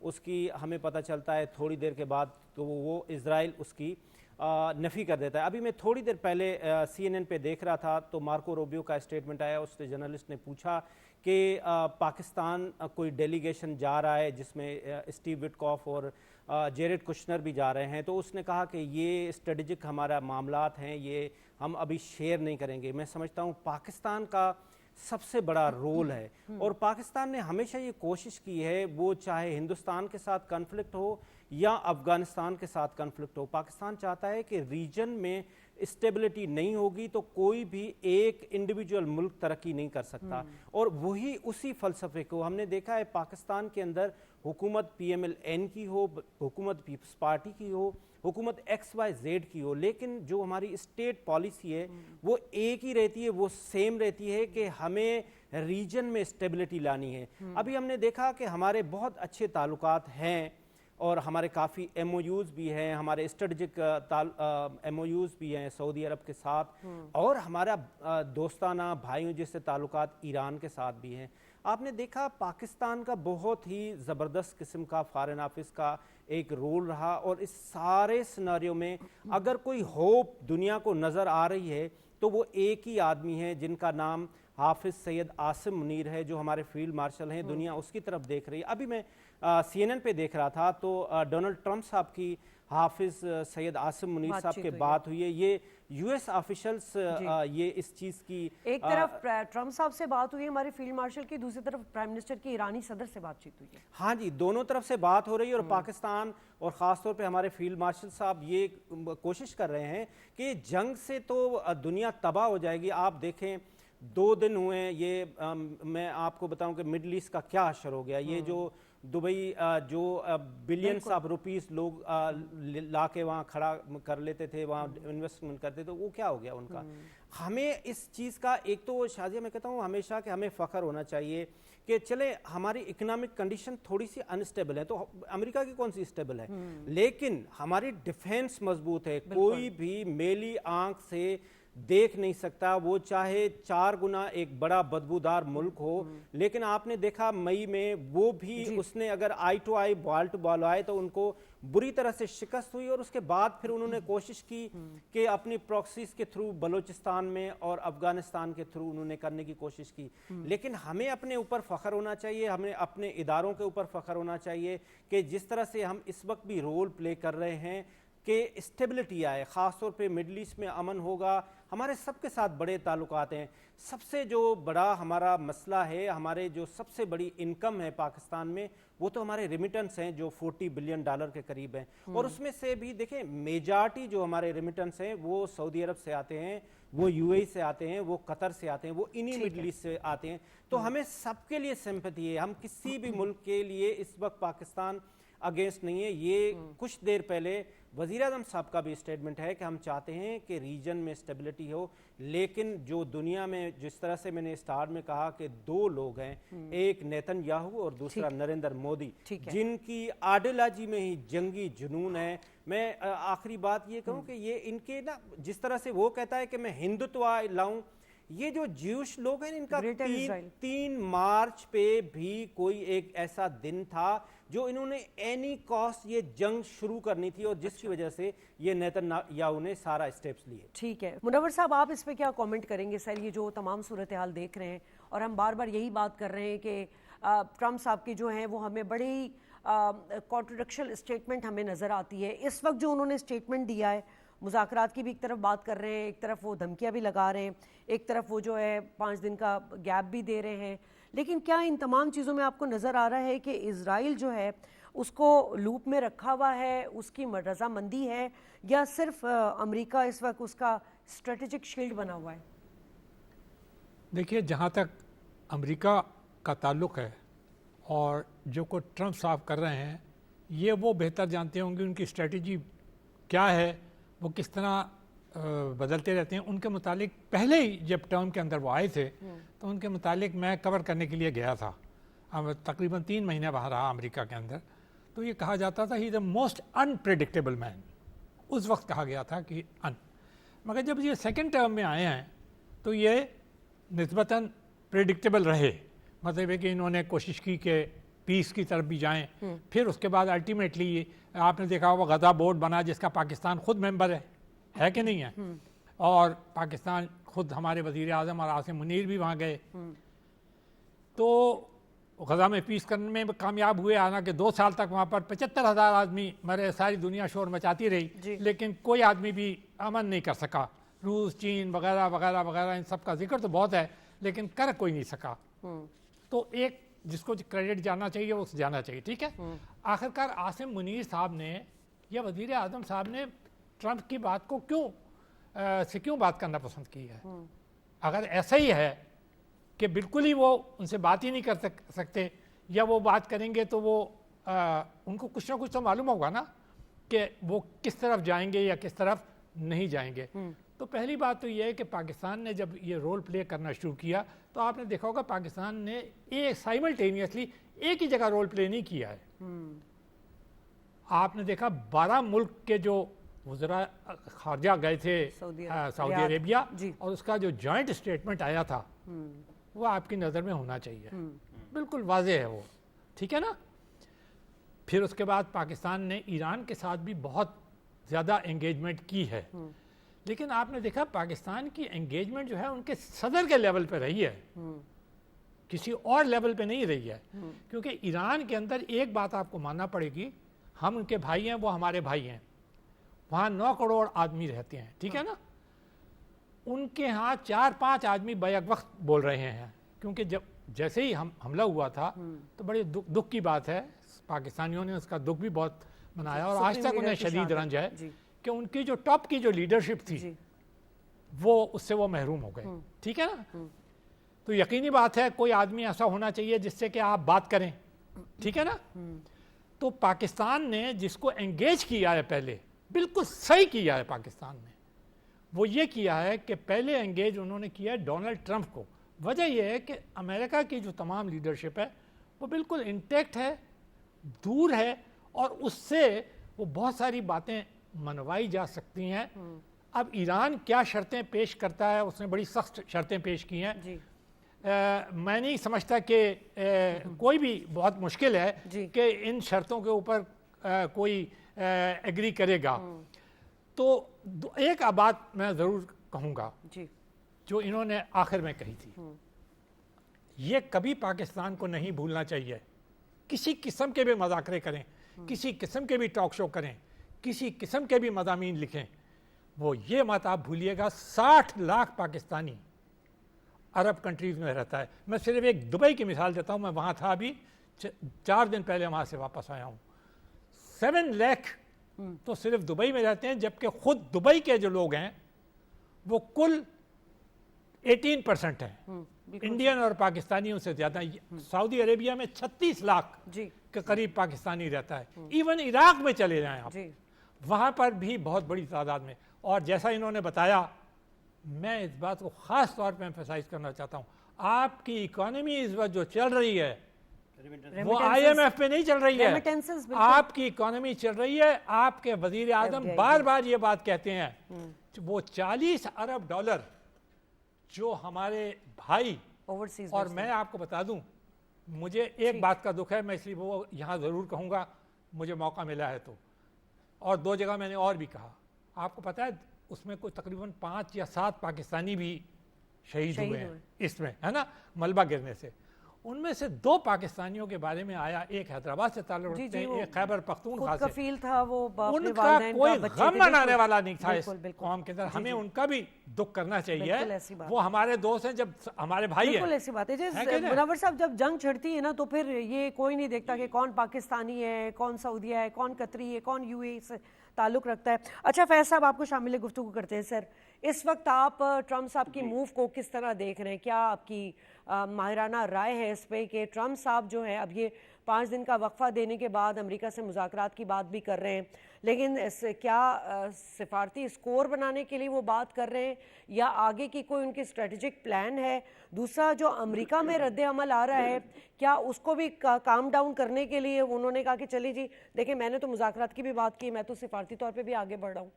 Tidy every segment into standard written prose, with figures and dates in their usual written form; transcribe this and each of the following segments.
اس کی ہمیں پتہ چلتا ہے تھوڑی دیر کے بعد تو وہ اسرائیل اس کی نفی کر دیتا ہے. ابھی میں تھوڑی دیر پہلے CNN پہ دیکھ رہا تھا تو مارکو روبیو کا اسٹیٹمنٹ آیا. اس جرنلسٹ نے پوچھا کہ پاکستان کوئی ڈیلیگیشن جا رہا ہے جس میں اسٹیو وٹکاف اور جیریڈ کشنر بھی جا رہے ہیں, تو اس نے کہا کہ یہ اسٹریٹجک ہمارا معاملات ہیں, یہ ہم ابھی شیئر نہیں کریں گے. میں سمجھتا ہوں پاکستان کا سب سے بڑا رول ہے اور پاکستان نے ہمیشہ یہ کوشش کی ہے, وہ چاہے ہندوستان کے ساتھ کنفلکٹ ہو یا افغانستان کے ساتھ کنفلکٹ ہو, پاکستان چاہتا ہے کہ ریجن میں اسٹیبلٹی نہیں ہوگی تو کوئی بھی ایک انڈیویجول ملک ترقی نہیں کر سکتا. اور وہی اسی فلسفے کو ہم نے دیکھا ہے پاکستان کے اندر, حکومت PMLN کی ہو, حکومت پیپلز پارٹی کی ہو, حکومت XYZ کی ہو, لیکن جو ہماری اسٹیٹ پالیسی ہے وہ ایک ہی رہتی ہے, وہ سیم رہتی ہے کہ ہمیں ریجن میں اسٹیبلٹی لانی ہے. ابھی ہم نے دیکھا کہ ہمارے بہت اچھے تعلقات ہیں اور ہمارے کافی MOUs بھی ہیں, ہمارے اسٹریٹجک MOUs بھی ہیں سعودی عرب کے ساتھ, اور ہمارا دوستانہ بھائیوں جیسے تعلقات ایران کے ساتھ بھی ہیں. آپ نے دیکھا پاکستان کا بہت ہی زبردست قسم کا فارن آفس کا ایک رول رہا, اور اس سارے سیناریو میں اگر کوئی ہوپ دنیا کو نظر آ رہی ہے تو وہ ایک ہی آدمی ہے جن کا نام حافظ سید عاصم منیر ہے, جو ہمارے فیلڈ مارشل ہیں. دنیا اس کی طرف دیکھ رہی ہے. ابھی میں CNN پہ دیکھ رہا تھا تو ڈونلڈ ٹرمپ صاحب کی حافظ سید عاصم منیر صاحب کے بات ہوئی ہے. یہ US آفیشلز یہ اس چیز کی ایک طرف ٹرمپ صاحب سے بات ہوئی ہے ہمارے فیلڈ مارشل کی, دوسری طرف پرائم منسٹر کی ایرانی صدر سے بات چیت ہوئی ہے. ہاں جی, دونوں طرف سے بات ہو رہی ہے, اور پاکستان اور خاص طور پہ ہمارے فیلڈ مارشل صاحب یہ کوشش کر رہے ہیں کہ جنگ سے تو دنیا تباہ ہو جائے گی. آپ دیکھیں 2 دن ہوئے ہیں, یہ میں آپ کو بتاؤں کہ مڈل ایسٹ کا کیا اشر ہو گیا. یہ جو دبئی جو بلینس آف روپیز لوگ لا کے وہاں کھڑا کر لیتے تھے, وہاں انویسٹمنٹ کرتے تھے, وہ کیا ہو گیا ان کا. ہمیں اس چیز کا ایک تو شازیہ میں کہتا ہوں ہمیشہ کہ ہمیں فخر ہونا چاہیے کہ چلے ہماری اکنامک کنڈیشن تھوڑی سی انسٹیبل ہے, تو امریکہ کی کون سی اسٹیبل ہے, لیکن ہماری ڈیفینس مضبوط ہے. کوئی بھی میلی آنکھ سے دیکھ نہیں سکتا, وہ چاہے 4 گنا ایک بڑا بدبودار ملک ہو. لیکن آپ نے دیکھا مئی میں وہ بھی اس نے اگر آئی ٹو آئی بال ٹو بال آئے تو ان کو بری طرح سے شکست ہوئی, اور اس کے بعد پھر انہوں نے کوشش کی کہ اپنی پراکسیز کے تھرو بلوچستان میں اور افغانستان کے تھرو انہوں نے کرنے کی کوشش کی. لیکن ہمیں اپنے اوپر فخر ہونا چاہیے, ہمیں اپنے اداروں کے اوپر فخر ہونا چاہیے کہ جس طرح سے ہم اس وقت بھی رول پلے کر رہے ہیں کہ اسٹیبلٹی آئے, خاص طور پہ مڈل ایسٹ میں امن ہوگا. ہمارے سب کے ساتھ بڑے تعلقات ہیں. سب سے جو بڑا ہمارا مسئلہ ہے, ہمارے جو سب سے بڑی انکم ہے پاکستان میں, وہ تو ہمارے ریمیٹنس ہیں جو $40 بلین کے قریب ہیں. اور اس میں سے بھی دیکھیں میجارٹی جو ہمارے ریمیٹنس ہیں وہ سعودی عرب سے آتے ہیں, وہ UAE سے آتے ہیں, وہ قطر سے آتے ہیں, وہ انہی مڈل ایسٹ سے آتے ہیں. تو ہمیں سب کے لیے سمپتھی ہے, ہم کسی بھی ملک کے لیے اس وقت پاکستان اگینسٹ نہیں ہے. یہ کچھ دیر پہلے وزیر اعظم صاحب کا بھی اسٹیٹمنٹ ہے کہ ہم چاہتے ہیں کہ ریجن میں اسٹیبلٹی ہو, لیکن جو دنیا میں جس طرح سے میں نے اسٹارٹ میں کہا کہ 2 لوگ ہیں, ایک نیتن یاہو اور دوسرا نریندر مودی, جن کی آئیڈیالوجی میں ہی جنگی جنون ہے. میں آخری بات یہ کہوں کہ یہ ان کے نا جس طرح سے وہ کہتا ہے کہ میں ہندوتوا لاؤں, یہ جو جیوش لوگ ہیں ان کا 3 مارچ پہ بھی کوئی ایک ایسا دن تھا جو انہوں نے اینی کاسٹ یہ جنگ شروع کرنی تھی, اور جس کی وجہ سے یہ نیتن یاہو نے سارا اسٹیپس لیے. ٹھیک ہے منور صاحب, آپ اس پہ کیا کامنٹ کریں گے؟ سر یہ جو تمام صورتحال دیکھ رہے ہیں, اور ہم بار بار یہی بات کر رہے ہیں کہ ٹرمپ صاحب کی جو ہیں وہ ہمیں بڑی کانٹروڈکشل اسٹیٹمنٹ ہمیں نظر آتی ہے. اس وقت جو انہوں نے اسٹیٹمنٹ دیا ہے, مذاکرات کی بھی ایک طرف بات کر رہے ہیں, ایک طرف وہ دھمکیاں بھی لگا رہے ہیں, ایک طرف وہ جو ہے 5 دن کا گیپ بھی دے رہے ہیں, لیکن کیا ان تمام چیزوں میں آپ کو نظر آ رہا ہے کہ اسرائیل جو ہے اس کو لوپ میں رکھا ہوا ہے, اس کی رضامندی ہے, یا صرف امریکہ اس وقت اس کا اسٹریٹجک شیلڈ بنا ہوا ہے؟ دیکھیے, جہاں تک امریکہ کا تعلق ہے اور جو کو ٹرمپ صاحب کر رہے ہیں, یہ وہ بہتر جانتے ہوں گے ان کی اسٹریٹجی کیا ہے, وہ کس طرح بدلتے رہتے ہیں. ان کے متعلق پہلے ہی جب ٹرم کے اندر وہ آئے تھے تو ان کے متعلق میں کور کرنے کے لیے گیا تھا. تقریباً 3 مہینے وہاں رہا امریکہ کے اندر. تو یہ کہا جاتا تھا ہی دا موسٹ انپریڈکٹیبل مین, اس وقت کہا گیا تھا کہ مگر جب یہ 2nd ٹرم میں آئے ہیں تو یہ نسبتاً پریڈکٹیبل رہے. مطلب ہے کہ انہوں نے کوشش کی کہ پیس کی طرف بھی جائیں. پھر اس کے بعد الٹیمیٹلی آپ نے دیکھا ہوگا غزہ بورڈ بنا جس کا پاکستان خود ممبر ہے کہ نہیں ہے, اور پاکستان خود ہمارے وزیر اعظم اور عاصم منیر بھی وہاں گئے. تو غزہ میں پیس کرنے میں کامیاب ہوئے, حالانکہ 2 سال تک وہاں پر 75,000 آدمی مرے, ساری دنیا شور مچاتی رہی, لیکن کوئی آدمی بھی امن نہیں کر سکا. روس, چین وغیرہ وغیرہ وغیرہ ان سب کا ذکر تو بہت ہے, لیکن کر کوئی نہیں سکا. تو ایک جس کو کریڈٹ جانا چاہیے وہ جانا چاہیے, ٹھیک ہے. آخرکار عاصم منیر صاحب نے یا وزیر اعظم صاحب نے ٹرمپ کی بات کو کیوں بات کرنا پسند کی ہے؟ اگر ایسا ہی ہے کہ بالکل ہی وہ ان سے بات ہی نہیں کر سکتے, یا وہ بات کریں گے تو وہ ان کو کچھ نہ کچھ تو معلوم ہوگا نا کہ وہ کس طرف جائیں گے یا کس طرف نہیں جائیں گے. تو پہلی بات تو یہ ہے کہ پاکستان نے جب یہ رول پلے کرنا شروع کیا تو آپ نے دیکھا ہوگا پاکستان نے سائملٹینیسلی ایک ہی جگہ رول پلے نہیں کیا ہے. آپ نے دیکھا 12 ملک کے جو وزراء خارجہ گئے تھے سعودی عربیہ, اور اس کا جو جوائنٹ اسٹیٹمنٹ آیا تھا وہ آپ کی نظر میں ہونا چاہیے, بالکل واضح ہے وہ, ٹھیک ہے نا. پھر اس کے بعد پاکستان نے ایران کے ساتھ بھی بہت زیادہ انگیجمنٹ کی ہے, لیکن آپ نے دیکھا پاکستان کی انگیجمنٹ جو ہے ان کے صدر کے لیول پہ رہی ہے, کسی اور لیول پہ نہیں رہی ہے. کیونکہ ایران کے اندر ایک بات آپ کو ماننا پڑے گی, ہم ان کے بھائی ہیں, وہ ہمارے بھائی ہیں. وہاں 9 کروڑ آدمی رہتے ہیں, ٹھیک ہے نا. ان کے ہاں 4-5 آدمی بیک وقت بول رہے ہیں, کیونکہ جیسے ہی حملہ ہوا تھا تو بڑے دکھ کی بات ہے, پاکستانیوں نے اس کا دکھ بھی بہت منایا, اور آج تک انہیں شدید رنج ہے کہ ان کی جو ٹاپ کی جو لیڈرشپ تھی وہ اس سے وہ محروم ہو گئے, ٹھیک ہے نا. تو یقینی بات ہے کوئی آدمی ایسا ہونا چاہیے جس سے کہ آپ بات کریں, ٹھیک ہے نا. تو پاکستان نے جس کو انگیج کیا ہے پہلے, بالکل صحیح کیا ہے پاکستان نے, وہ یہ کیا ہے کہ پہلے انگیج انہوں نے کیا ہے ڈونلڈ ٹرمپ کو. وجہ یہ ہے کہ امریکہ کی جو تمام لیڈرشپ ہے وہ بالکل انٹیکٹ ہے, دور ہے, اور اس سے وہ بہت ساری باتیں منوائی جا سکتی ہیں. اب ایران کیا شرطیں پیش کرتا ہے, اس نے بڑی سخت شرطیں پیش کی ہیں. میں نہیں سمجھتا کہ کوئی بھی, بہت مشکل ہے کہ ان شرطوں کے اوپر کوئی ایگری کرے گا. تو ایک بات میں ضرور کہوں گا جو انہوں نے آخر میں کہی تھی, یہ کبھی پاکستان کو نہیں بھولنا چاہیے. کسی قسم کے بھی مذاکرے کریں, کسی قسم کے بھی ٹاک شو کریں, کسی قسم کے بھی مضامین لکھیں, وہ یہ مت آپ بھولیے گا 60 لاکھ پاکستانی عرب کنٹریز میں رہتا ہے. میں صرف ایک دبئی کی مثال دیتا ہوں, میں وہاں تھا ابھی 4 دن پہلے وہاں سے واپس آیا ہوں. 7 لاکھ تو صرف دبئی میں رہتے ہیں, جبکہ خود دبئی کے جو لوگ ہیں وہ کل 18% ہیں, انڈین اور پاکستانیوں سے زیادہ. سعودی عربیہ میں 36 لاکھ کے قریب پاکستانی رہتا ہے. ایون عراق میں چلے جائیں آپ, وہاں پر بھی بہت بڑی تعداد میں. اور جیسا انہوں نے بتایا, میں اس بات کو خاص طور پہ ایمفیسائز کرنا چاہتا ہوں, آپ کی اکانومی اس وقت جو چل رہی ہے وہ آئی ایم ایف پہ نہیں چل رہی ہے, آپ کی اکانومی چل رہی ہے. آپ کے وزیر اعظم بار بار یہ بات کہتے ہیں, وہ 40 ارب ڈالر جو ہمارے بھائی, اور میں آپ کو بتا دوں, مجھے ایک بات کا دکھ ہے, میں اس لیے وہ یہاں ضرور کہوں گا, مجھے موقع ملا ہے تو, اور 2 جگہ میں نے اور بھی کہا. آپ کو پتا ہے اس میں کوئی تقریباً 5 یا 7 پاکستانی بھی شہید ہوئے ہیں اس میں, ہے نا, ملبہ گرنے سے. ان میں سے 2 پاکستانیوں کے بارے میں آیا, ایک حیدرآباد سے تعلق رکھتے ہیں, ایک خیبر پختونخوا سے. کفیل تھا وہ, ان کا کوئی غم منانے والا نہیں تھا اس قوم کے اندر. ہمیں ان کا بھی دکھ کرنا چاہیے, وہ ہمارے دوست ہیں, جب ہمارے بھائی ہیں. بالکل ایسی بات ہے. منور صاحب, جب جنگ چھڑتی ہے نا تو پھر یہ کوئی نہیں دیکھتا کہ کون پاکستانی ہے, کون سعودیہ ہے, کون قطری ہے, کون یو اے ای سے تعلق رکھتا ہے. اچھا فیض صاحب, آپ کو شامل گفتگو کرتے ہیں. سر, اس وقت آپ ٹرمپ صاحب کی موو کو کس طرح دیکھ رہے ہیں؟ کیا آپ کی ماہرانہ رائے ہے اس پہ کہ ٹرمپ صاحب جو ہے اب یہ 5 دن کا وقفہ دینے کے بعد امریکہ سے مذاکرات کی بات بھی کر رہے ہیں, لیکن کیا سفارتی اسکور بنانے کے لیے وہ بات کر رہے ہیں یا آگے کی کوئی ان کی اسٹریٹجک پلان ہے؟ دوسرا, جو امریکہ میں رد عمل آ رہا ہے, کیا اس کو بھی کام ڈاؤن کرنے کے لیے انہوں نے کہا کہ چلیے جی دیکھیں میں نے تو مذاکرات کی بھی بات کی, میں تو سفارتی طور پہ بھی آگے بڑھ رہا ہوں؟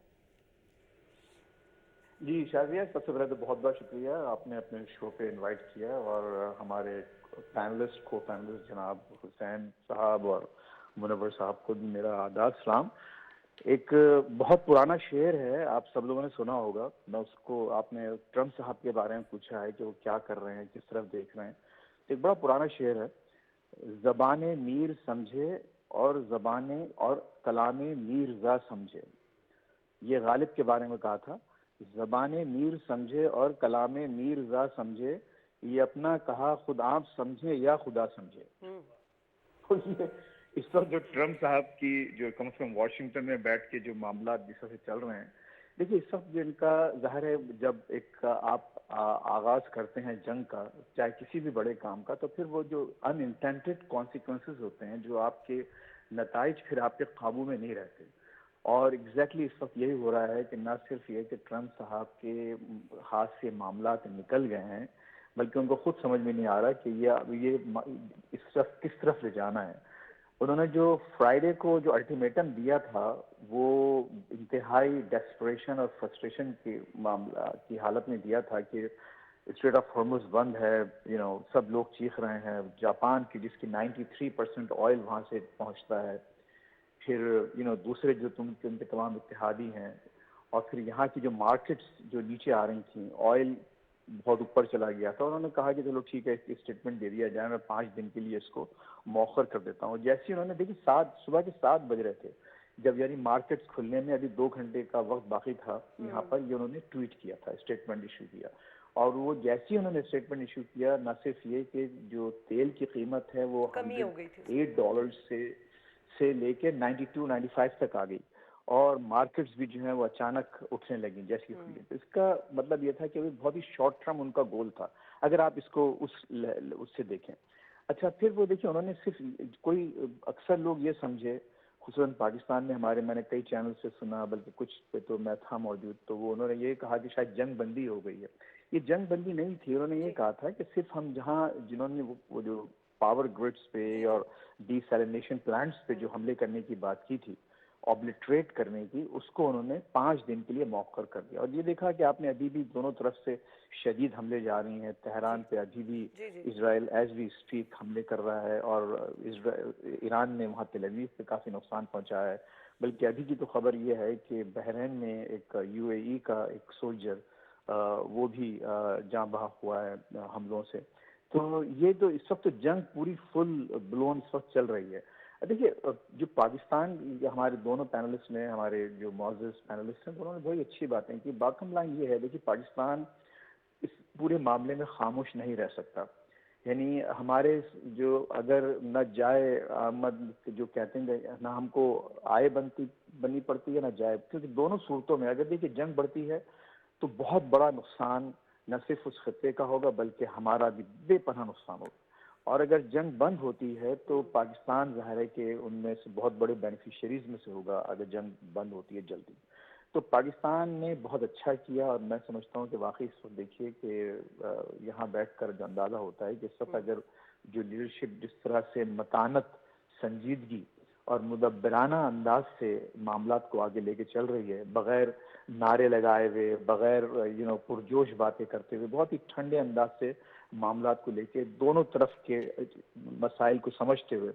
جی شازیہ, سب سے پہلے تو بہت بہت شکریہ, آپ نے اپنے شو پہ انوائٹ کیا اور ہمارے پینلسٹ کو پینلسٹ جناب حسین صاحب اور منور صاحب کو میرا آداب سلام. ایک بہت پرانا شعر ہے, آپ سب لوگوں نے سنا ہوگا. میں اس کو, آپ نے ٹرمپ صاحب کے بارے میں پوچھا ہے کہ وہ کیا کر رہے ہیں, کس طرف دیکھ رہے ہیں. ایک بڑا پرانا شعر ہے, زبان میر سمجھے اور کلام میرزا سمجھے. یہ غالب کے بارے میں کہا تھا, زبان میر سمجھے اور کلام میرزا سمجھے, یہ اپنا کہا خود آپ سمجھے یا خدا سمجھے. تو یہ اس وقت جو ٹرمپ صاحب کی جو کم از کم واشنگٹن میں بیٹھ کے جو معاملات جس طرح سے چل رہے ہیں, دیکھیے اس وقت جو ان کا ظاہر ہے, جب ایک آپ آغاز کرتے ہیں جنگ کا, چاہے کسی بھی بڑے کام کا, تو پھر وہ جو ان انٹینڈڈ کانسیکوینسز ہوتے ہیں, جو آپ کے نتائج پھر آپ کے قابو میں نہیں رہتے. اور ایگزیکٹلی اس وقت یہی ہو رہا ہے کہ نہ صرف یہ کہ ٹرمپ صاحب کے ہاتھ سے معاملات نکل گئے ہیں, بلکہ ان کو خود سمجھ میں نہیں آ رہا کہ یہ اس طرف کس طرف لے جانا ہے. انہوں نے جو فرائیڈے کو جو الٹیمیٹم دیا تھا, وہ انتہائی ڈیسپریشن اور فرسٹریشن کی حالت میں دیا تھا کہ اسٹریٹ آف ہارمز بند ہے, سب لوگ چیخ رہے ہیں. جاپان کی جس کی 93% آئل وہاں سے پہنچتا ہے, پھر دوسرے جو ان کے تمام اتحادی ہیں, اور پھر یہاں کی جو مارکیٹس جو نیچے آ رہی تھیں, آئل بہت اوپر چلا گیا تھا. انہوں نے کہا کہ چلو ٹھیک ہے, اسٹیٹمنٹ دے دیا جائے, میں 5 دن کے لیے اس کو مؤخر کر دیتا ہوں. جیسے ہی انہوں نے, دیکھیے صبح کے 7 بج رہے تھے جب, یعنی مارکیٹس کھلنے میں ابھی 2 گھنٹے کا وقت باقی تھا, یہاں پر یہ انہوں نے ٹویٹ کیا تھا, اسٹیٹمنٹ ایشو کیا. اور وہ جیسے ہی انہوں نے اسٹیٹمنٹ ایشو کیا, نہ صرف یہ کہ جو تیل کی قیمت ہے وہ $108 سے لے کے 92-95 تک آ گئی, اور مارکیٹس بھی جو ہیں وہ اچانک اٹھنے لگیں جیسی کھلی. اس کا مطلب یہ تھا کہ وہ بہت ہی شارٹ ٹرم ان کا گول تھا, اگر آپ اس کو اس سے دیکھیں. اچھا, پھر وہ دیکھیں انہوں نے صرف کوئی, اکثر لوگ یہ سمجھے, خصوصاً پاکستان میں ہمارے, میں نے کئی چینل سے سنا, بلکہ کچھ پہ تو میں تھا موجود, تو وہ انہوں نے یہ کہا کہ شاید جنگ بندی ہو گئی ہے. یہ جنگ بندی نہیں تھی. انہوں نے یہ کہا تھا کہ صرف ہم جنہوں نے وہ جو پاور گریڈس پہ اور ڈی سیلینیشن پلانٹس پہ جو حملے کرنے کی بات کی تھی, آبلیٹریٹ کرنے کی, اس کو انہوں نے 5 دن کے لیے مؤخر کر دیا. اور یہ دیکھا کہ آپ نے ابھی بھی دونوں طرف سے شدید حملے جاری ہیں. تہران پہ ابھی بھی اسرائیل ایز وی اسپیک حملے کر رہا ہے, اور ایران نے وہاں تل ابیب پہ کافی نقصان پہنچایا ہے. بلکہ ابھی کی تو خبر یہ ہے کہ بحرین میں ایک UAE کا ایک سولجر وہ بھی جاں بحق ہوا ہے حملوں سے. تو یہ تو اس وقت جنگ پوری فل بلون اس وقت چل رہی ہے. دیکھیے جو پاکستان, ہمارے دونوں پینلسٹ نے, ہمارے جو معزز پینلسٹ ہیں, انہوں نے بڑی اچھی باتیں کی. باٹم لائن یہ ہے, دیکھیے پاکستان اس پورے معاملے میں خاموش نہیں رہ سکتا. یعنی ہمارے جو اگر نہ جائے آمد جو کہتے ہیں, نہ ہم کو آئے بننی پڑتی ہے نہ جائے, کیونکہ دونوں صورتوں میں اگر دیکھیے جنگ بڑھتی ہے تو بہت بڑا نقصان نہ صرف اس خطے کا ہوگا بلکہ ہمارا بھی بے پناہ نقصان ہوگا. اور اگر جنگ بند ہوتی ہے تو پاکستان ظاہر ہے کہ ان میں سے بہت بڑے بینیفیشریز میں سے ہوگا اگر جنگ بند ہوتی ہے جلدی. تو پاکستان نے بہت اچھا کیا, اور میں سمجھتا ہوں کہ واقعی اس وقت دیکھیے کہ یہاں بیٹھ کر جو اندازہ ہوتا ہے کہ اس وقت اگر جو لیڈرشپ جس طرح سے متانت, سنجیدگی اور مدبرانہ انداز سے معاملات کو آگے لے کے چل رہی ہے, بغیر نعرے لگائے ہوئے, بغیر پرجوش باتیں کرتے ہوئے, بہت ہی ٹھنڈے انداز سے معاملات کو لے کے دونوں طرف کے مسائل کو سمجھتے ہوئے,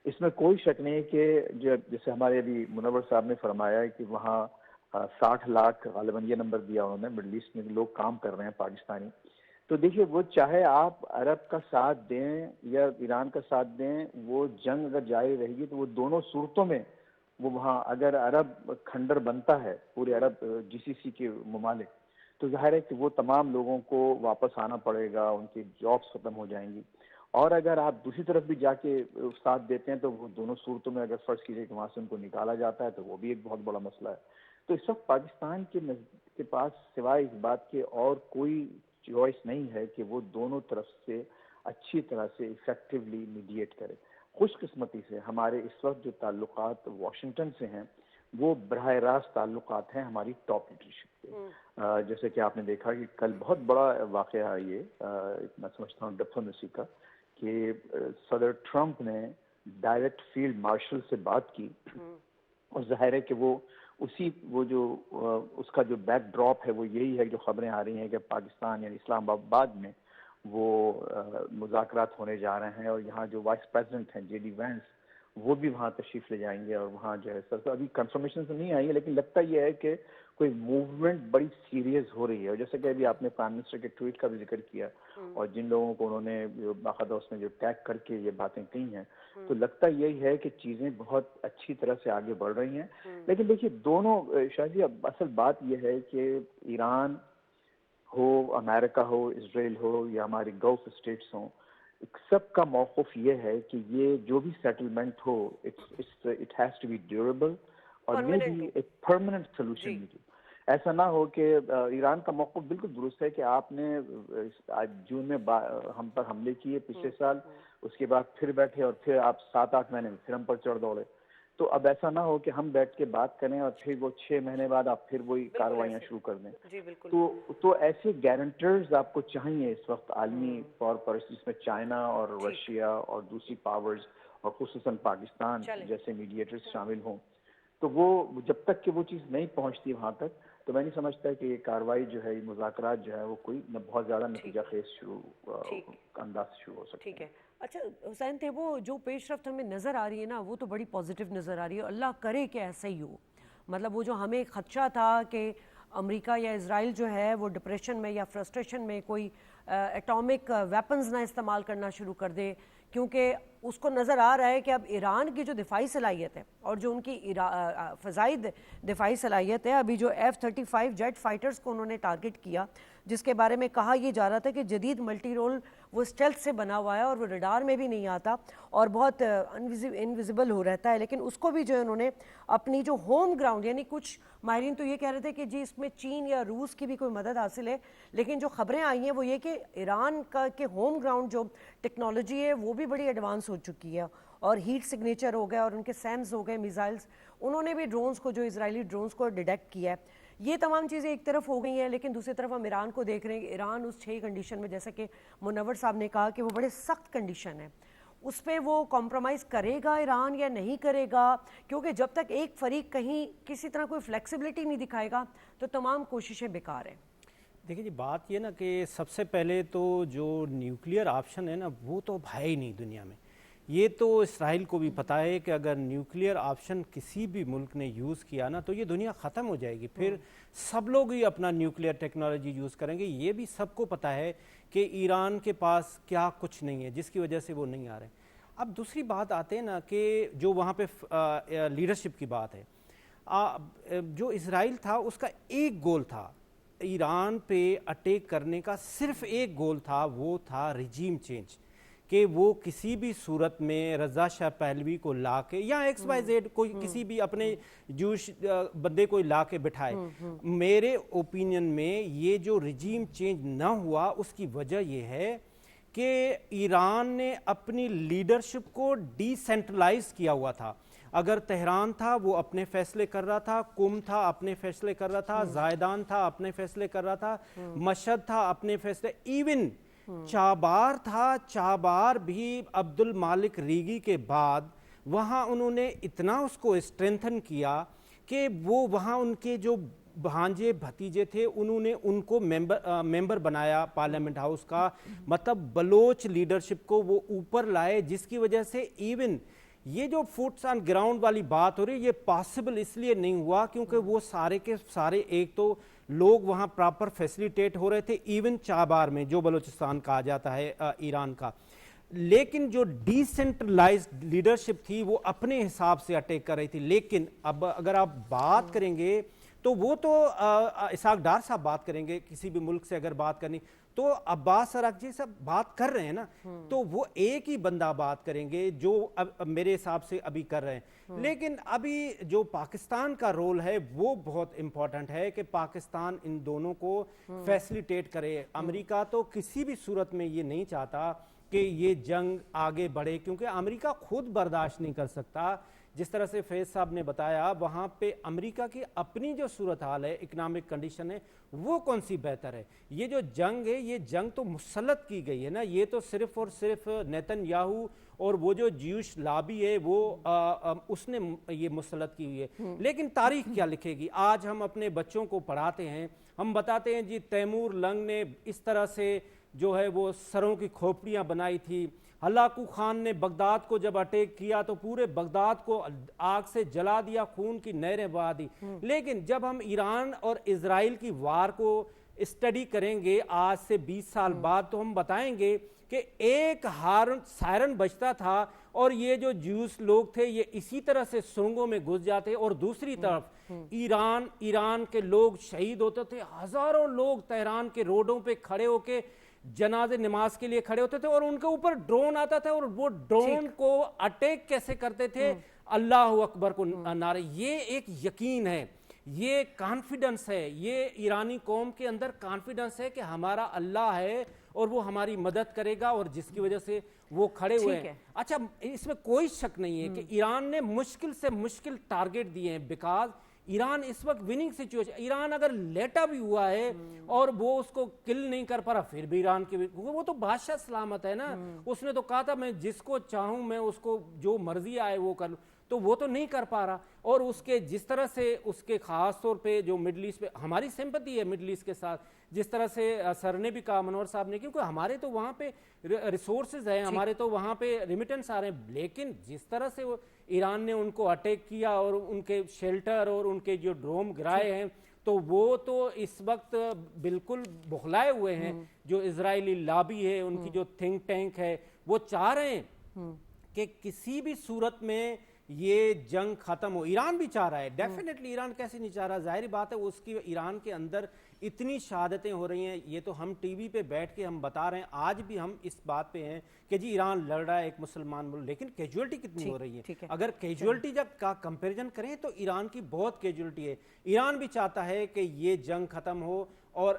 اس میں کوئی شک نہیں کہ جیسے ہمارے ابھی منور صاحب نے فرمایا ہے کہ وہاں 60 لاکھ غالباً یہ نمبر دیا انہوں نے, مڈل ایسٹ میں لوگ کام کر رہے ہیں پاکستانی. تو دیکھیے وہ چاہے آپ عرب کا ساتھ دیں یا ایران کا ساتھ دیں, وہ جنگ اگر جاری رہے گی تو وہ دونوں صورتوں میں وہ وہاں, اگر عرب کھنڈر بنتا ہے پورے عرب GCC کے ممالک, تو ظاہر ہے کہ وہ تمام لوگوں کو واپس آنا پڑے گا, ان کی جابس ختم ہو جائیں گی. اور اگر آپ دوسری طرف بھی جا کے ساتھ دیتے ہیں تو وہ دونوں صورتوں میں اگر فرض کیجیے کہ وہاں سے ان کو نکالا جاتا ہے تو وہ بھی ایک بہت بڑا مسئلہ ہے. تو اس وقت پاکستان کے پاس سوائے اس بات کے اور کوئی چوائس نہیں ہے کہ وہ دونوں طرف سے اچھی طرح سے افیکٹولی میڈیٹ کرے. خوش قسمتی سے ہمارے اس وقت جو تعلقات واشنگٹن سے ہیں وہ براہ راست تعلقات ہیں ہماری ٹاپ لیڈرشپ کے. جیسے کہ آپ نے دیکھا کہ کل بہت بڑا واقعہ ہے یہ, میں سمجھتا ہوں ڈپلومیسی کا, کہ صدر ٹرمپ نے ڈائریکٹ فیلڈ مارشل سے بات کی, اور ظاہر ہے کہ وہ جو اس کا جو بیک ڈراپ ہے وہ یہی ہے جو خبریں آ رہی ہیں کہ پاکستان یعنی اسلام آباد میں وہ مذاکرات ہونے جا رہے ہیں, اور یہاں جو وائس پریزیڈنٹ ہیں جے ڈی وینس وہ بھی وہاں تشریف لے جائیں گے, اور وہاں جو ہے سر ابھی کنفرمیشن تو نہیں آئی ہے, لیکن لگتا یہ ہے کہ کوئی موومنٹ بڑی سیریس ہو رہی ہے. اور جیسے کہ ابھی آپ نے پرائم منسٹر کے ٹویٹ کا بھی ذکر کیا, اور جن لوگوں کو انہوں نے باقاعدہ اس میں جو ٹیگ کر کے یہ باتیں کہی ہیں, تو لگتا یہی ہے کہ چیزیں بہت اچھی طرح سے آگے بڑھ رہی ہیں. لیکن دیکھیے دونوں شاہ جی, اب اصل بات یہ ہے کہ ایران ہو, امریکہ ہو, اسرائیل ہو, یا ہماری گلف اسٹیٹس ہوں, سب کا موقف یہ ہے کہ یہ جو بھی سیٹلمنٹ ہو it has to be durable اور مے بی ایک پرماننٹ سولوشن. ایسا نہ ہو کہ ایران کا موقف بالکل درست ہے کہ آپ نے جون میں ہم پر حملے کیے پچھلے سال, اس کے بعد پھر بیٹھے اور پھر آپ 7-8 مہینے میں پھر ہم پر چڑھ دوڑے. تو اب ایسا نہ ہو کہ ہم بیٹھ کے بات کریں اور پھر وہ 6 مہینے بعد آپ پھر وہی کارروائیاں شروع کر دیں. تو ایسے گارنٹرز آپ کو چاہیے اس وقت عالمی طور پر, جس میں چائنا اور رشیا اور دوسری پاورز اور خصوصاً پاکستان جیسے میڈیٹرز شامل ہوں. تو وہ جب تک کہ وہ چیز نہیں پہنچتی وہاں تک, تو میں نہیں سمجھتا کہ یہ کارروائی جو ہے, یہ مذاکرات جو ہے, وہ کوئی بہت زیادہ نتیجہ خیز انداز سے شروع ہو سکتی ہے. اچھا حسین تھے, وہ جو پیش رفت ہمیں نظر آ رہی ہے نا, وہ تو بڑی پازیٹیو نظر آ رہی ہے. اللہ کرے کہ ایسا ہی ہو. مطلب وہ جو ہمیں خدشہ تھا کہ امریکہ یا اسرائیل جو ہے وہ ڈپریشن میں یا فرسٹریشن میں کوئی ایٹامک ویپنز نہ استعمال کرنا شروع کر دے, کیونکہ اس کو نظر آ رہا ہے کہ اب ایران کی جو دفاعی صلاحیت ہے اور جو ان کی فضائی دفاعی صلاحیت ہے, ابھی جو F-35 جیٹ فائٹرز کو انہوں نے ٹارگٹ کیا, جس کے بارے میں کہا یہ جا رہا تھا کہ جدید ملٹی رول وہ اسٹیلتھ سے بنا ہوا ہے اور وہ ریڈار میں بھی نہیں آتا اور بہت انویزیبل ہو رہتا ہے, لیکن اس کو بھی جو ہے انہوں نے اپنی جو ہوم گراؤنڈ, یعنی کچھ ماہرین تو یہ کہہ رہے تھے کہ جی اس میں چین یا روس کی بھی کوئی مدد حاصل ہے, لیکن جو خبریں آئی ہیں وہ یہ کہ ایران کا کہ ہوم گراؤنڈ جو ٹیکنالوجی ہے وہ بھی بڑی ایڈوانس ہو چکی ہے, اور ہیٹ سگنیچر ہو گیا اور ان کے سیمز ہو گئے میزائلز, انہوں نے بھی ڈرونز کو, جو اسرائیلی ڈرونز کو ڈیٹیکٹ کیا ہے. یہ تمام چیزیں ایک طرف ہو گئی ہیں, لیکن دوسری طرف ہم ایران کو دیکھ رہے ہیں کہ ایران اس 6 کنڈیشن میں, جیسا کہ منور صاحب نے کہا کہ وہ بڑے سخت کنڈیشن ہے, اس پہ وہ کمپرومائز کرے گا ایران یا نہیں کرے گا, کیونکہ جب تک ایک فریق کہیں کسی طرح کوئی فلیکسیبلٹی نہیں دکھائے گا تو تمام کوششیں بیکار ہیں. دیکھیں جی, بات یہ نا کہ سب سے پہلے تو جو نیوکلیئر آپشن ہے نا, وہ تو اب ہے ہی نہیں دنیا میں. یہ تو اسرائیل کو بھی پتہ ہے کہ اگر نیوکلیئر آپشن کسی بھی ملک نے یوز کیا نا تو یہ دنیا ختم ہو جائے گی, پھر سب لوگ ہی اپنا نیوکلیئر ٹیکنالوجی یوز کریں گے. یہ بھی سب کو پتہ ہے کہ ایران کے پاس کیا کچھ نہیں ہے جس کی وجہ سے وہ نہیں آ رہے. اب دوسری بات آتے ہیں نا کہ جو وہاں پہ لیڈرشپ کی بات ہے, جو اسرائیل تھا اس کا ایک گول تھا, ایران پہ اٹیک کرنے کا صرف ایک گول تھا, وہ تھا ریجیم چینج, کہ وہ کسی بھی صورت میں رضا شاہ پہلوی کو لا کے یا XYZ کوئی کسی بھی اپنے جوش بندے کو لا کے بٹھائے. میرے اوپینین میں یہ جو ریجیم چینج نہ ہوا اس کی وجہ یہ ہے کہ ایران نے اپنی لیڈرشپ کو ڈی سینٹرلائز کیا ہوا تھا. اگر تہران تھا وہ اپنے فیصلے کر رہا تھا, قم تھا اپنے فیصلے کر رہا تھا, زائدان تھا اپنے فیصلے کر رہا تھا, مشہد تھا اپنے فیصلے, ایون چابار تھا, چابار بھی عبد المالک ریگی کے بعد وہاں انہوں نے اتنا اس کو اسٹرینتھن کیا کہ وہ وہاں ان کے جو بھانجے بھتیجے تھے انہوں نے ان کو ممبر بنایا پارلیمنٹ ہاؤس کا. مطلب بلوچ لیڈرشپ کو وہ اوپر لائے, جس کی وجہ سے ایون یہ جو فوٹس آن گراؤنڈ والی بات ہو رہی ہے یہ پاسبل اس لیے نہیں ہوا کیونکہ وہ سارے کے سارے ایک تو لوگ وہاں پراپر فیسیلیٹیٹ ہو رہے تھے, ایون چابار میں جو بلوچستان کہا جاتا ہے ایران کا, لیکن جو ڈی سینٹرلائزڈ لیڈرشپ تھی وہ اپنے حساب سے اٹیک کر رہی تھی. لیکن اب اگر آپ بات کریں گے تو وہ تو اسحاق ڈار صاحب بات کریں گے, کسی بھی ملک سے اگر بات کرنی تو عباس اراغچی صاحب بات کر رہے ہیں نا, تو وہ ایک ہی بندہ بات کریں گے جو میرے حساب سے ابھی کر رہے ہیں. لیکن ابھی جو پاکستان کا رول ہے وہ بہت امپورٹنٹ ہے کہ پاکستان ان دونوں کو فیسیلیٹیٹ کرے. امریکہ تو کسی بھی صورت میں یہ نہیں چاہتا کہ یہ جنگ آگے بڑھے, کیونکہ امریکہ خود برداشت نہیں کر سکتا. جس طرح سے فیض صاحب نے بتایا وہاں پہ امریکہ کی اپنی جو صورتحال ہے, اکنامک کنڈیشن ہے, وہ کون سی بہتر ہے. یہ جو جنگ ہے یہ جنگ تو مسلط کی گئی ہے نا, یہ تو صرف اور صرف نیتن یاہو اور وہ جو جیوش لابی ہے وہ اس نے یہ مسلط کی ہوئی ہے. لیکن تاریخ کیا لکھے گی. آج ہم اپنے بچوں کو پڑھاتے ہیں, ہم بتاتے ہیں جی تیمور لنگ نے اس طرح سے جو ہے وہ سروں کی کھوپڑیاں بنائی تھی. ہلاکو خان نے بغداد کو جب اٹیک کیا تو پورے بغداد کو آگ سے جلا دیا, خون کی نہریں بہا دی. لیکن جب ہم ایران اور اسرائیل کی وار کو اسٹڈی کریں گے آج سے 20 سال بعد, تو ہم بتائیں گے کہ ایک ہارن سائرن بجتا تھا اور یہ جو جیوس لوگ تھے یہ اسی طرح سے سرنگوں میں گھس جاتے, اور دوسری طرف ایران کے لوگ شہید ہوتے تھے. ہزاروں لوگ تہران کے روڈوں پہ کھڑے ہو کے جنازے نماز کے لیے کھڑے ہوتے تھے, اور ان کے اوپر ڈرون آتا تھا اور وہ ڈرون کو اٹیک کیسے کرتے تھے, اللہ اکبر کو نعرے. یہ ایک یقین ہے, یہ کانفیڈنس ہے, یہ ایرانی قوم کے اندر کانفیڈنس ہے کہ ہمارا اللہ ہے اور وہ ہماری مدد کرے گا, اور جس کی وجہ سے وہ کھڑے ہوئے ہیں. اچھا, اس میں کوئی شک نہیں ہے کہ ایران نے مشکل سے مشکل ٹارگٹ دیے ہیں, بیکاز ایران اس وقت وننگ سچویشن, ایران اگر لیٹا بھی ہوا ہے اور وہ اس کو کل نہیں کر پا رہا, پھر بھی ایران کی, وہ تو بادشاہ سلامت ہے نا, اس نے تو کہا تھا میں جس کو چاہوں میں اس کو جو مرضی آئے وہ کر لوں, تو وہ تو نہیں کر پا رہا. اور اس کے جس طرح سے اس کے خاص طور پہ جو مڈل ایسٹ پہ ہماری سمپتی ہے مڈل ایسٹ کے ساتھ, جس طرح سے سر نے بھی کہا, منور صاحب نے, کیونکہ ہمارے تو وہاں پہ ریسورسز ہیں, ہمارے تو وہاں پہ ریمیٹنس آ رہے ہیں, لیکن جس طرح سے ایران نے ان کو اٹیک کیا اور ان کے شیلٹر اور ان کے جو ڈروم گرائے ہیں, تو وہ تو اس وقت بالکل بخلائے ہوئے ہیں. جو اسرائیلی لابی ہے, ان کی جو تھنک ٹینک ہے, وہ چاہ رہے ہیں کہ کسی بھی صورت میں یہ جنگ ختم ہو. ایران بھی چاہ رہا ہے, ڈیفینیٹلی ایران کیسے نہیں چاہ رہا, ظاہری بات ہے اس کی ایران کے اندر اتنی شہادتیں ہو رہی ہیں. یہ تو ہم ٹی وی پہ بیٹھ کے ہم بتا رہے ہیں, آج بھی ہم اس بات پہ ہیں کہ جی ایران لڑ رہا ہے ایک مسلمان ملک, لیکن کیجولٹی کتنی ہو رہی ہے. اگر کیجولٹی جب کا کمپیریزن کریں تو ایران کی بہت کیجولٹی ہے. ایران بھی چاہتا ہے کہ یہ جنگ ختم ہو, اور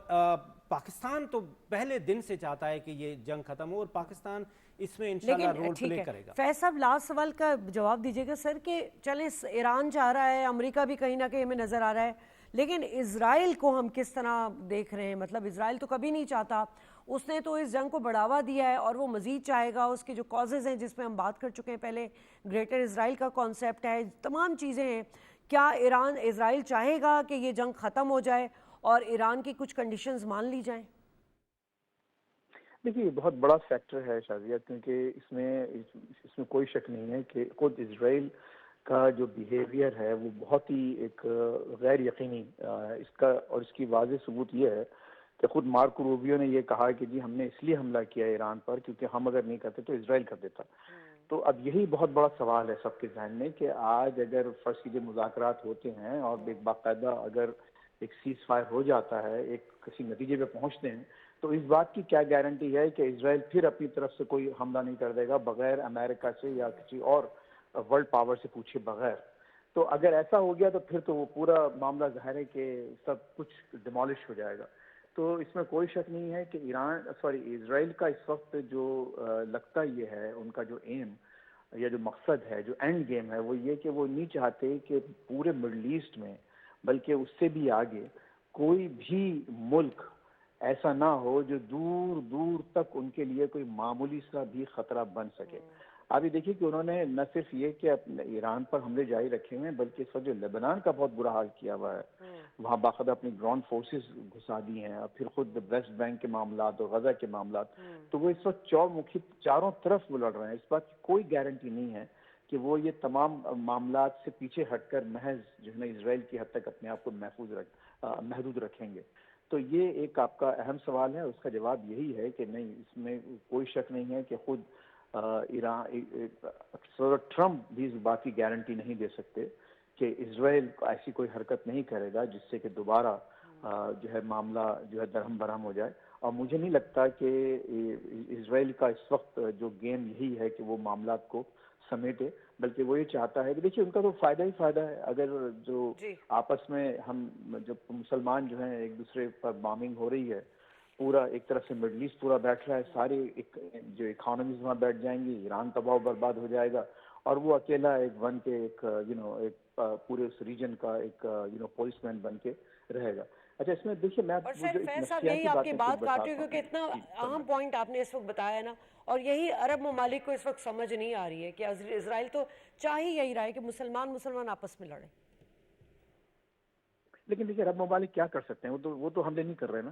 پاکستان تو پہلے دن سے چاہتا ہے کہ یہ جنگ ختم ہو, اور پاکستان اس میں انشاءاللہ رول پلے کرے گا. فیض صاحب, لاسٹ سوال کا جواب دیجیے گا سر, کہ چلیں ایران چاہ رہا ہے, امریکہ بھی کہیں نہ کہیں ہمیں نظر آ رہا ہے, لیکن اسرائیل کو ہم کس طرح دیکھ رہے ہیں؟ مطلب اسرائیل تو کبھی نہیں چاہتا, اس نے تو اس جنگ کو بڑھاوا دیا ہے اور وہ مزید چاہے گا. اس کے جو کازز ہیں جس میں ہم بات کر چکے ہیں پہلے, گریٹر اسرائیل کا کانسیپٹ ہے, تمام چیزیں ہیں. کیا اسرائیل چاہے گا کہ یہ جنگ ختم ہو جائے اور ایران کی کچھ کنڈیشنز مان لی جائیں؟ دیکھیے یہ بہت بڑا فیکٹر ہے شازیہ, کیونکہ اس میں کوئی شک نہیں ہے کہ خود اسرائیل کا جو بیہیویئر ہے وہ بہت ہی ایک غیر یقینی, اس کا اور اس کی واضح ثبوت یہ ہے کہ خود مارکو روبیو نے یہ کہا کہ جی ہم نے اس لیے حملہ کیا ایران پر کیونکہ ہم اگر نہیں کرتے تو اسرائیل کر دیتا. تو اب یہی بہت بڑا سوال ہے سب کے ذہن میں کہ آج اگر فرض کیجیے مذاکرات ہوتے ہیں اور ایک باقاعدہ اگر ایک سیز فائر ہو جاتا ہے, ایک کسی نتیجے پہ پہنچتے ہیں, تو اس بات کی کیا گارنٹی ہے کہ اسرائیل پھر اپنی طرف سے کوئی حملہ نہیں کر دے گا بغیر امریکہ سے یا کسی اور ورلڈ پاور سے پوچھے بغیر. تو اگر ایسا ہو گیا تو پھر تو وہ پورا معاملہ ظاہر ہے کہ سب کچھ ڈیمالش ہو جائے گا. تو اس میں کوئی شک نہیں ہے کہ اسرائیل کا اس وقت جو لگتا یہ ہے, ان کا جو ایم یا جو مقصد ہے, جو اینڈ گیم ہے, وہ یہ کہ وہ نہیں چاہتے کہ پورے مڈل ایسٹ میں بلکہ اس سے بھی آگے کوئی بھی ملک ایسا نہ ہو جو دور دور تک ان کے لیے کوئی معمولی سا بھی خطرہ بن سکے. آپ یہ دیکھیے کہ انہوں نے نہ صرف یہ کہ اپنے ایران پر حملے جاری رکھے ہوئے ہیں بلکہ اس وقت جو لبنان کا بہت برا حال کیا ہوا ہے, وہاں باقاعدہ اپنی گراؤنڈ فورسز گھسا دی ہیں, اور پھر خود ویسٹ بینک کے معاملات اور غزہ کے معاملات, تو وہ اس وقت چاروں طرف وہ لڑ رہے ہیں. اس بات کی کوئی گارنٹی نہیں ہے کہ وہ یہ تمام معاملات سے پیچھے ہٹ کر محض جو ہے نا اسرائیل کی حد تک اپنے آپ کو محدود رکھیں گے. تو یہ ایک آپ کا اہم سوال ہے, اس کا جواب یہی ہے کہ نہیں, اس میں کوئی شک نہیں ہے کہ خود ٹرمپ بھی اس بات کی گارنٹی نہیں دے سکتے کہ اسرائیل ایسی کوئی حرکت نہیں کرے گا جس سے کہ دوبارہ جو ہے معاملہ جو ہے درہم برہم ہو جائے. اور مجھے نہیں لگتا کہ اسرائیل کا اس وقت جو گیم یہی ہے کہ وہ معاملات کو سمیٹے, بلکہ وہ یہ چاہتا ہے کہ دیکھیے ان کا تو فائدہ ہی فائدہ ہے. اگر جو آپس میں ہم جو مسلمان جو ہیں ایک دوسرے پر بامنگ ہو رہی ہے, پورا ایک طرف سے مڈل ایسٹ پورا بیٹھ رہا ہے, ساری جو اکانومیز وہاں بیٹھ جائیں گی, ایران تباہ و برباد ہو جائے گا, اور وہ اکیلا ایک بن کے ایک ایک پورے اس ریجن کا ایک پولیس مین بن کے رہے گا. اچھا اس میں دیکھیے میں اور سر فیض صاحب یہی آپ کی بات کاٹ رہی ہوں کیونکہ اتنا اہم پوائنٹ آپ نے اس وقت بتایا نا, اور یہی عرب ممالک کو اس وقت سمجھ نہیں آ رہی ہے کہ اسرائیل تو چاہ ہی یہی رہا ہے کہ مسلمان آپس میں لڑیں. لیکن دیکھیے عرب ممالک کیا کر سکتے ہیں, وہ تو حملے نہیں کر رہے نا.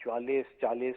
40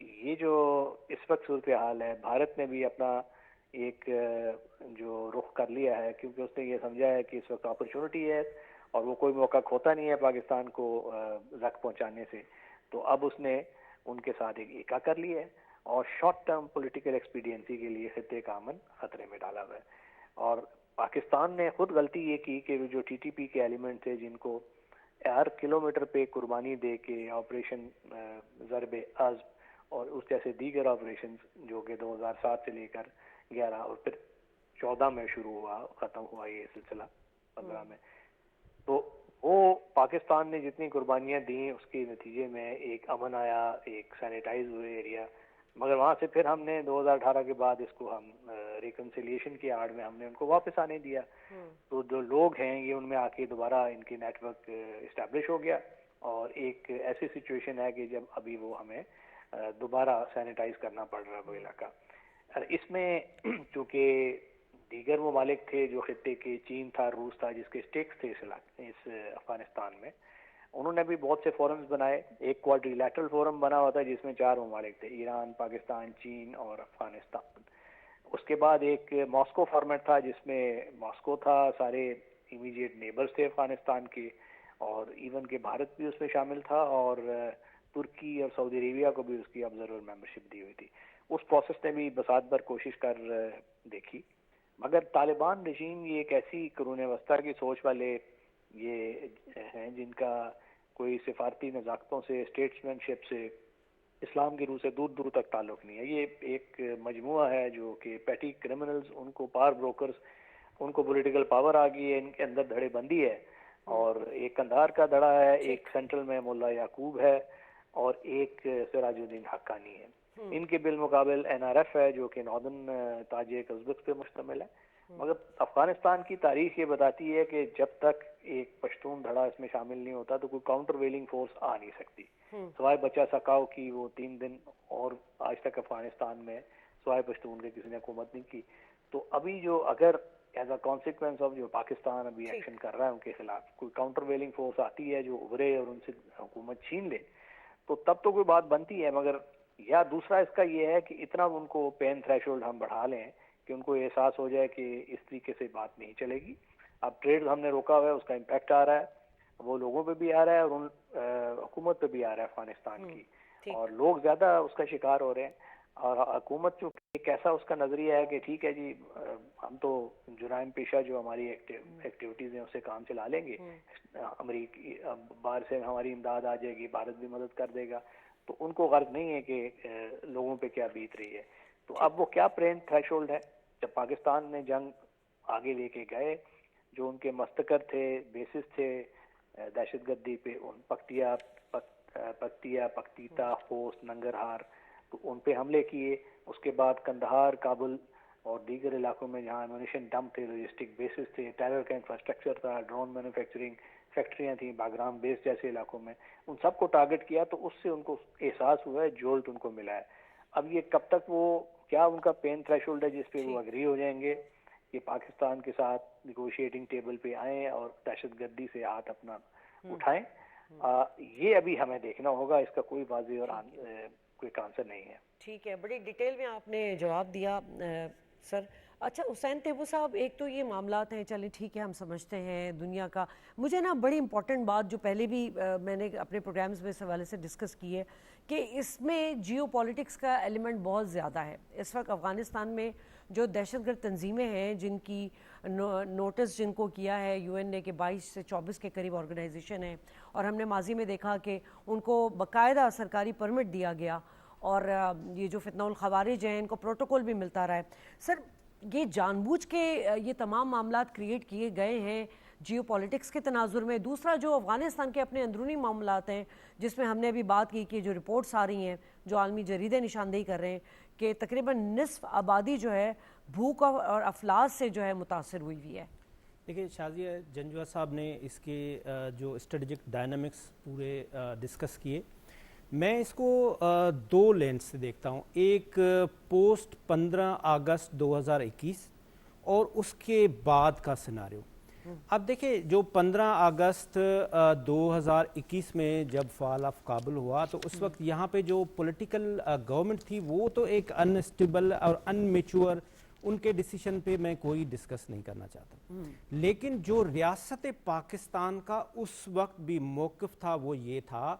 یہ جو اس وقت صورتحال ہے، بھارت نے بھی اپنا ایک جو رخ کر لیا ہے، کیونکہ اس نے یہ سمجھا ہے کہ اس وقت اپرچونٹی ہے اور وہ کوئی موقع کھوتا نہیں ہے پاکستان کو زخم پہنچانے سے، تو اب اس نے ان کے ساتھ ایک ایکا کر لیا ہے اور شارٹ ٹرم پولیٹیکل ایکسپیڈینسی کے لیے خطے کا امن خطرے میں ڈالا ہوا ہے. اور پاکستان نے خود غلطی یہ کی کہ جو ٹی ٹی پی کے ایلیمنٹ تھے جن کو ہر کلومیٹر پہ قربانی دے کے آپریشن ضرب عزم اور اس جیسے دیگر آپریشنز جو کہ 2007 سے لے کر 11 اور پھر 14 میں شروع ہوا، ختم ہوا یہ سلسلہ 15 میں، تو وہ پاکستان نے جتنی قربانیاں دیں اس کے نتیجے میں ایک امن آیا، ایک سینیٹائز ہوئے ایریا، مگر وہاں سے پھر ہم نے 2018 کے بعد اس کو ہم ریکنسیلیشن کی آڑ میں ہم نے ان کو واپس آنے دیا. تو جو لوگ ہیں یہ ان میں آ کے دوبارہ ان کی نیٹ ورک اسٹیبلش ہو گیا اور ایک ایسی سچویشن ہے کہ جب ابھی وہ ہمیں دوبارہ سینیٹائز کرنا پڑ رہا ہے وہ علاقہ. اس میں چونکہ دیگر ممالک تھے جو خطے کے، چین تھا، روس تھا، جس کے اسٹیکس تھے اس افغانستان میں، انہوں نے بھی بہت سے فورمز بنائے. ایک کوادری لیٹرل فورم بنا ہوا تھا جس میں 4 ممالک تھے، ایران، پاکستان، چین اور افغانستان. اس کے بعد ایک ماسکو فارمیٹ تھا جس میں ماسکو تھا، سارے امیڈیٹ نیبرز تھے افغانستان کے، اور ایون کہ بھارت بھی اس میں شامل تھا، اور ترکی اور سعودی عربیہ کو بھی اس کی آبزرور ممبرشپ دی ہوئی تھی. اس پروسیس نے بھی بسات بھر کوشش کر دیکھی، مگر طالبان رژیم یہ ایک ایسی قرون وسطیٰ کی سوچ والے یہ ہیں جن کا کوئی سفارتی نزاکتوں سے، اسٹیٹسمین شپ سے، اسلام کی روح سے دور دور تک تعلق نہیں ہے. یہ ایک مجموعہ ہے جو کہ پیٹی کرمنلز، ان کو پاور بروکرز، ان کو پولیٹیکل پاور آ گئی ہے، ان کے اندر دھڑے بندی ہے، اور ایک قندھار کا دھڑا ہے، ایک سینٹرل میں ملا یعقوب ہے اور ایک سراج الدین حقانی ہے. ان کے بالمقابل این آر ایف ہے جو کہ ناردرن تاجک ازبک پہ مشتمل ہے. مگر افغانستان کی تاریخ یہ بتاتی ہے کہ جب تک ایک پشتون دھڑا اس میں شامل نہیں ہوتا تو کوئی کاؤنٹر ویلنگ فورس آ نہیں سکتی، سوائے بچہ سکاؤ کی وہ 3 دن، اور آج تک افغانستان میں سوائے پشتون کے کسی نے حکومت نہیں کی. تو ابھی جو اگر ایز اے کانسیکوینس آف جو پاکستان ابھی ایکشن کر رہا ہے ان کے خلاف کوئی کاؤنٹر ویلنگ فورس آتی ہے جو ابھرے اور ان سے حکومت چھین لے تو تب تو کوئی بات بنتی ہے. مگر یا دوسرا اس کا یہ ہے کہ اتنا ان کو پین تھریشولڈ ہم بڑھا لیں کہ ان کو احساس ہو جائے کہ اس طریقے سے بات نہیں چلے گی. اب ٹریڈ ہم نے روکا ہوا ہے، اس کا امپیکٹ آ رہا ہے، وہ لوگوں پہ بھی آ رہا ہے اور ان حکومت پہ بھی آ رہا ہے افغانستان کی، اور لوگ زیادہ اس کا شکار ہو رہے ہیں. اور حکومت جو ایک ایسا اس کا نظریہ ہے کہ ٹھیک ہے جی ہم تو جرائم پیشہ جو ہماری ایکٹیویٹیز ہیں اسے کام چلا لیں گے، امریکی باہر سے ہماری امداد آ جائے گی، بھارت بھی مدد کر دے گا، تو ان کو غرض نہیں ہے کہ لوگوں پہ کیا بیت رہی ہے. تو اب وہ کیا پرین تھریشولڈ ہے؟ جب پاکستان نے جنگ آگے لے کے گئے، جو ان کے مستقر تھے، بیسس تھے دہشت گردی پہ، ان پکتیتا، خوست، ننگرہار، تو ان پہ حملے کیے. اس کے بعد کندہار، کابل اور دیگر علاقوں میں جہاں ایمونیشن ڈمپ تھے، لوجسٹک بیسز تھے، ٹیرر کا انفراسٹرکچر تھا، ڈرون مینوفیکچرنگ فیکٹریاں تھیں، باگرام بیس جیسے علاقوں میں، ان سب کو ٹارگٹ کیا. تو اس سے ان کو احساس ہوا ہے، جولٹ ان کو ملا ہے. اب یہ کب تک وہ کیا ان کا پین تھریشولڈ ہے جس پہ وہ اگری ہو جائیں گے کہ پاکستان کے ساتھ نیگوشیٹنگ ٹیبل پہ آئیں اور دہشت گردی سے ہاتھ اپنا اٹھائیں، یہ ابھی ہمیں دیکھنا ہوگا. اس کا کوئی واضح اور کوئی آنسر نہیں ہے. ٹھیک ہے، بڑی ڈیٹیل میں آپ نے جواب دیا سر. اچھا حسین تیبو صاحب، ایک تو یہ معاملات ہیں، چلیں ٹھیک ہے ہم سمجھتے ہیں دنیا کا. مجھے نا بڑی امپورٹنٹ بات جو پہلے بھی میں نے اپنے پروگرامز میں اس حوالے سے ڈسکس کی ہے کہ اس میں جیو پالیٹکس کا ایلیمنٹ بہت زیادہ ہے. اس وقت افغانستان میں جو دہشت گرد تنظیمیں ہیں جن کی نوٹس جن کو کیا ہے یو این نے کہ 22 سے 24 کے قریب آرگنائزیشن ہیں، اور ہم نے ماضی میں دیکھا کہ ان کو باقاعدہ سرکاری پرمٹ دیا گیا، اور یہ جو فتنہ الخوارج ہیں ان کو پروٹوکول بھی ملتا رہا ہے. سر یہ جان بوجھ کے یہ تمام معاملات کریٹ کیے گئے ہیں جیو پالیٹکس کے تناظر میں. دوسرا جو افغانستان کے اپنے اندرونی معاملات ہیں جس میں ہم نے ابھی بات کی کہ جو رپورٹس آ رہی ہیں، جو عالمی جریدے نشاندہی کر رہے ہیں کہ تقریباً نصف آبادی جو ہے بھوک اور افلاس سے جو ہے متاثر ہوئی ہے. دیکھیں شازیہ جنجوعہ صاحب نے اس کے جو اسٹریٹجک ڈائنامکس پورے ڈسکس کیے. میں اس کو 2 لینس سے دیکھتا ہوں. ایک پوسٹ 15 اگست 2021 اور اس کے بعد کا سیناریو. اب دیکھیں جو 15 اگست 2021 میں جب فال آف کابل ہوا تو اس وقت یہاں پہ جو پولیٹیکل گورنمنٹ تھی وہ تو ایک انسٹیبل اور ان میچور، ان کے ڈیسیشن پہ میں کوئی ڈسکس نہیں کرنا چاہتا، لیکن جو ریاست پاکستان کا اس وقت بھی موقف تھا وہ یہ تھا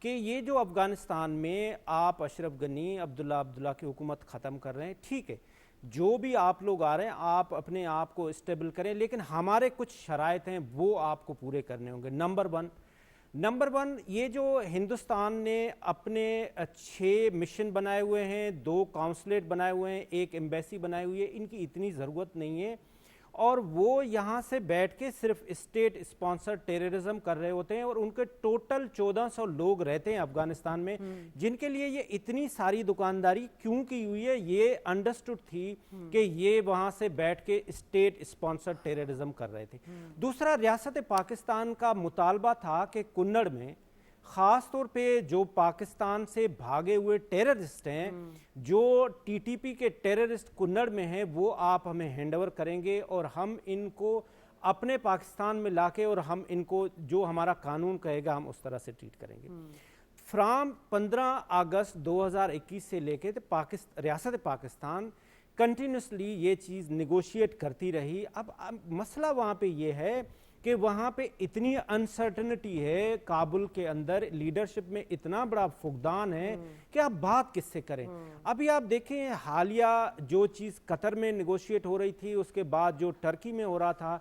کہ یہ جو افغانستان میں آپ اشرف غنی عبداللہ کی حکومت ختم کر رہے ہیں، ٹھیک ہے، جو بھی آپ لوگ آ رہے ہیں آپ اپنے آپ کو اسٹیبل کریں، لیکن ہمارے کچھ شرائط ہیں وہ آپ کو پورے کرنے ہوں گے۔ نمبر ون یہ جو ہندوستان نے اپنے 6 مشن بنائے ہوئے ہیں، 2 کونسلیٹ بنائے ہوئے ہیں، 1 ایمبیسی بنائی ہوئی ہے، ان کی اتنی ضرورت نہیں ہے، اور وہ یہاں سے بیٹھ کے صرف اسٹیٹ اسپانسر ٹیررزم کر رہے ہوتے ہیں، اور ان کے ٹوٹل 1400 لوگ رہتے ہیں افغانستان میں، جن کے لیے یہ اتنی ساری دکانداری کیوں کی ہوئی ہے، یہ انڈرسٹوڈ تھی کہ یہ وہاں سے بیٹھ کے اسٹیٹ اسپانسر ٹیررزم کر رہے تھے۔ دوسرا، ریاست پاکستان کا مطالبہ تھا کہ کنڑ میں خاص طور پہ جو پاکستان سے بھاگے ہوئے ٹیررسٹ ہیں، جو ٹی ٹی پی کے ٹیررسٹ کنڑ میں ہیں، وہ آپ ہمیں ہینڈ اوور کریں گے اور ہم ان کو اپنے پاکستان میں لا کے اور ہم ان کو جو ہمارا قانون کہے گا ہم اس طرح سے ٹریٹ کریں گے۔ فرام 15 اگست 2021 سے لے کے ریاست پاکستان کنٹینیوسلی یہ چیز نیگوشیٹ کرتی رہی۔ اب مسئلہ وہاں پہ یہ ہے کہ وہاں پہ اتنی انسرٹنٹی ہے، کابل کے اندر لیڈرشپ میں اتنا بڑا فقدان ہے کہ آپ بات کس سے کریں۔ ابھی آپ دیکھیں حالیہ جو چیز قطر میں نیگوشیٹ ہو رہی تھی، اس کے بعد جو ٹرکی میں ہو رہا تھا،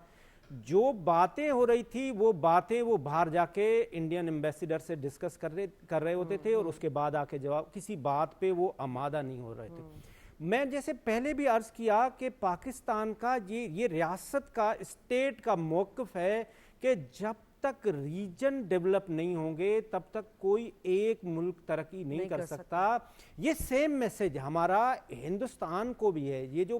جو باتیں ہو رہی تھی وہ باہر جا کے انڈین ایمبیسیڈر سے ڈسکس کر رہے ہوتے تھے، اور اس کے بعد آ کے جواب کسی بات پہ وہ آمادہ نہیں ہو رہے تھے۔ میں جیسے پہلے بھی عرض کیا کہ پاکستان کا یہ ریاست کا اسٹیٹ کا موقف ہے کہ جب تک ریجن ڈیولپ نہیں ہوں گے تب تک کوئی ایک ملک ترقی نہیں کر سکتا۔ یہ سیم میسج ہمارا ہندوستان کو بھی ہے، یہ جو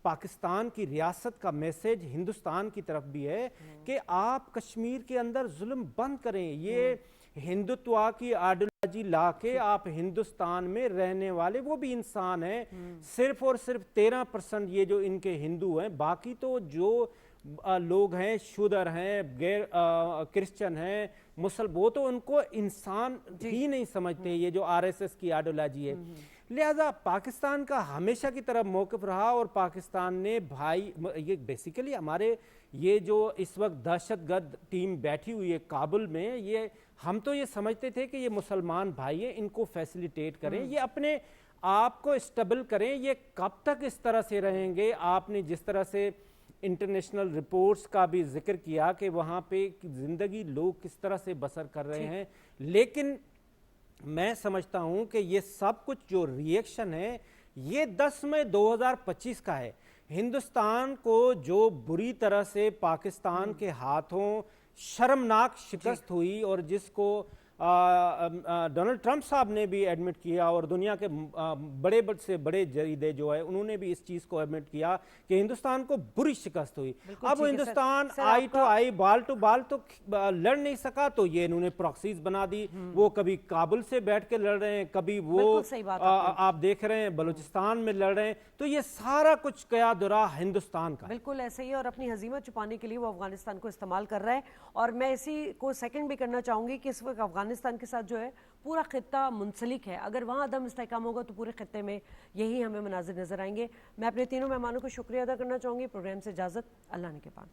پاکستان کی ریاست کا میسج ہندوستان کی طرف بھی ہے کہ آپ کشمیر کے اندر ظلم بند کریں، یہ ہندوتوا کی آئیڈیالوجی لا کے آپ ہندوستان میں رہنے والے وہ بھی انسان ہیں، صرف اور صرف 13% یہ جو ان کے ہندو ہیں، باقی تو جو لوگ ہیں شودر ہیں، غیر کرسچن ہیں، وہ تو ان کو انسان ہی نہیں سمجھتے، یہ جو RSS کی آئیڈیالوجی ہے۔ لہذا پاکستان کا ہمیشہ کی طرف موقف رہا، اور پاکستان نے یہ بیسیکلی ہمارے یہ جو اس وقت دہشت گرد ٹیم بیٹھی ہوئی ہے کابل میں، یہ ہم تو یہ سمجھتے تھے کہ یہ مسلمان بھائی ہیں، ان کو فیسیلیٹیٹ کریں، یہ اپنے آپ کو اسٹیبل کریں۔ یہ کب تک اس طرح سے رہیں گے؟ آپ نے جس طرح سے انٹرنیشنل رپورٹس کا بھی ذکر کیا کہ وہاں پہ زندگی لوگ کس طرح سے بسر کر رہے ہیں، لیکن میں سمجھتا ہوں کہ یہ سب کچھ جو ریئیکشن ہے یہ 10 مئی 2025 کا ہے۔ ہندوستان کو جو بری طرح سے پاکستان کے ہاتھوں شرمناک شکست ہوئی، اور جس کو ڈونلڈ ٹرمپ صاحب نے بھی ایڈمٹ کیا، اور دنیا کے بڑے سے بڑے جریدے جو ہے انہوں نے بھی اس چیز کو ایڈمٹ کیا کہ ہندوستان کو بری شکست ہوئی۔ اب ہندوستان آئی ٹو آئی بال ٹو بال تو لڑ نہیں سکا، تو یہ انہوں نے پراکسیز بنا دی، وہ کبھی کابل سے بیٹھ کے لڑ رہے ہیں، کبھی وہ آپ دیکھ رہے ہیں بلوچستان میں لڑ رہے ہیں، تو یہ سارا کچھ قیا درا ہندوستان کا بالکل ایسے ہی، اور اپنی ہزیمت چھپانے کے لیے وہ افغانستان کو استعمال کر رہا ہے۔ اور میں اسی کو سیکنڈ بھی کرنا چاہوں گی کہ اس وقت افغانستان کے ساتھ جو ہے پورا خطہ منسلک ہے، اگر وہاں عدم استحکام ہوگا تو پورے خطے میں یہی ہمیں مناظر نظر آئیں گے۔ میں اپنے تینوں مہمانوں کو شکریہ ادا کرنا چاہوں گی۔ پروگرام سے اجازت، اللہ نے کے پاس۔